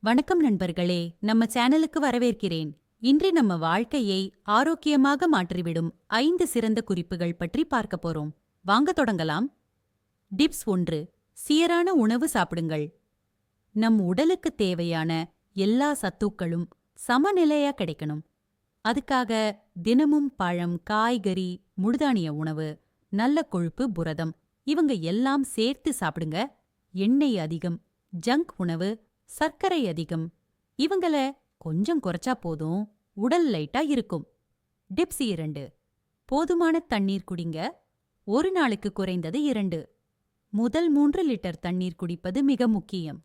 வணக்கம் நண்பர்களே, நம்ம சேனலுக்கு வரவேற்கிறேன். இன்று நம்ம வாழ்க்கையை ஆரோக்கியமாக மாற்றிவிடும் 5 சிறந்த குறிப்புகள் பற்றி பார்க்க போறோம். வாங்க தொடங்கலாம். டிப்ஸ் 1. சீரான உணவு சாப்பிடுங்கள். நம் உடலுக்கு தேவையான எல்லா சத்துக்களும் சமநிலையா கிடைக்கணும். அதுக்காக தினமும் பழம், காய்கறி, முழுதானிய உணவு, நல்ல கொழுப்பு, புரதம் இவங்க எல்லாம் சேர்த்து சாப்பிடுங்க. எண்ணெய் அதிகம், ஜங்க் உணவு, சர்க்கரை அதிகம் இவங்கள கொஞ்சம் குறைச்சா போதும், உடல் லைட்டா இருக்கும். டிப்ஸ் 2. போதுமான தண்ணீர் குடிங்க. ஒரு நாளுக்கு குறைந்தது 2. முதல் 3 லிட்டர் தண்ணீர் குடிப்பது மிக முக்கியம்.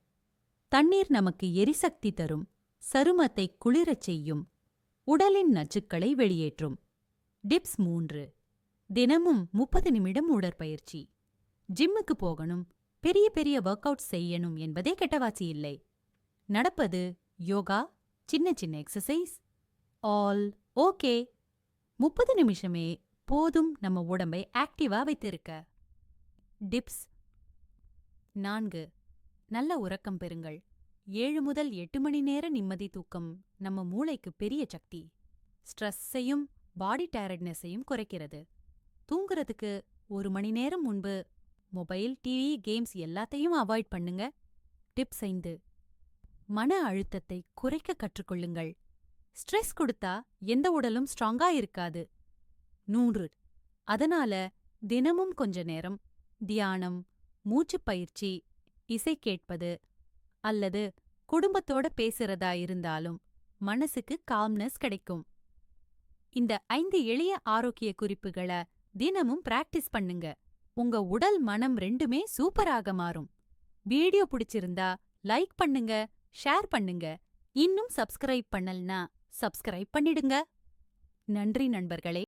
தண்ணீர் நமக்கு எரிசக்தி தரும், சருமத்தை குளிரச் செய்யும், உடலின் நச்சுக்களை வெளியேற்றும். டிப்ஸ் 3. தினமும் 30 நிமிடம் உடற்பயிற்சி. ஜிம்முக்கு போகணும், பெரிய பெரிய ஒர்க் அவுட் செய்யணும் என்பதே கெட்டவாசி இல்லை. நடப்பது, யோகா, சின்ன சின்ன எக்ஸசைஸ் ஆல் ஓகே. 30 நிமிஷமே போதும் நம்ம உடம்பை ஆக்டிவா வைத்திருக்க. டிப்ஸ் 4. நல்ல உறக்கம் பெறுங்கள். 7 முதல் 8 மணி நேர நிம்மதி தூக்கம் நம்ம மூளைக்கு பெரிய சக்தி. ஸ்ட்ரெஸ்ஸையும் பாடி டயர்ட்னஸையும் குறைக்கிறது. தூங்குறதுக்கு 1 மணி நேரம் முன்பு மொபைல், டிவி, கேம்ஸ் எல்லாத்தையும் அவாய்ட் பண்ணுங்க. டிப்ஸ் 5. மன அழுத்தத்தை குறைக்க கற்றுக்கொள்ளுங்கள். ஸ்ட்ரெஸ் கொடுத்தா எந்த உடலும் ஸ்ட்ராங்கா இருக்காது. 100. அதனால தினமும் கொஞ்ச நேரம் தியானம், மூச்சுப் பயிற்சி, இசை கேட்பது அல்லது குடும்பத்தோட பேசுறதா இருந்தாலும் மனசுக்கு காம்னஸ் கிடைக்கும். இந்த 5 எளிய ஆரோக்கிய குறிப்புகளை தினமும் பிராக்டிஸ் பண்ணுங்க. உங்க உடல், மனம் ரெண்டுமே சூப்பராக மாறும். வீடியோ பிடிச்சிருந்தா லைக் பண்ணுங்க, ஷேர் பண்ணுங்க. இன்னும் சப்ஸ்கிரைப் பண்ணலனா சப்ஸ்கிரைப் பண்ணிடுங்க. நன்றி நண்பர்களே.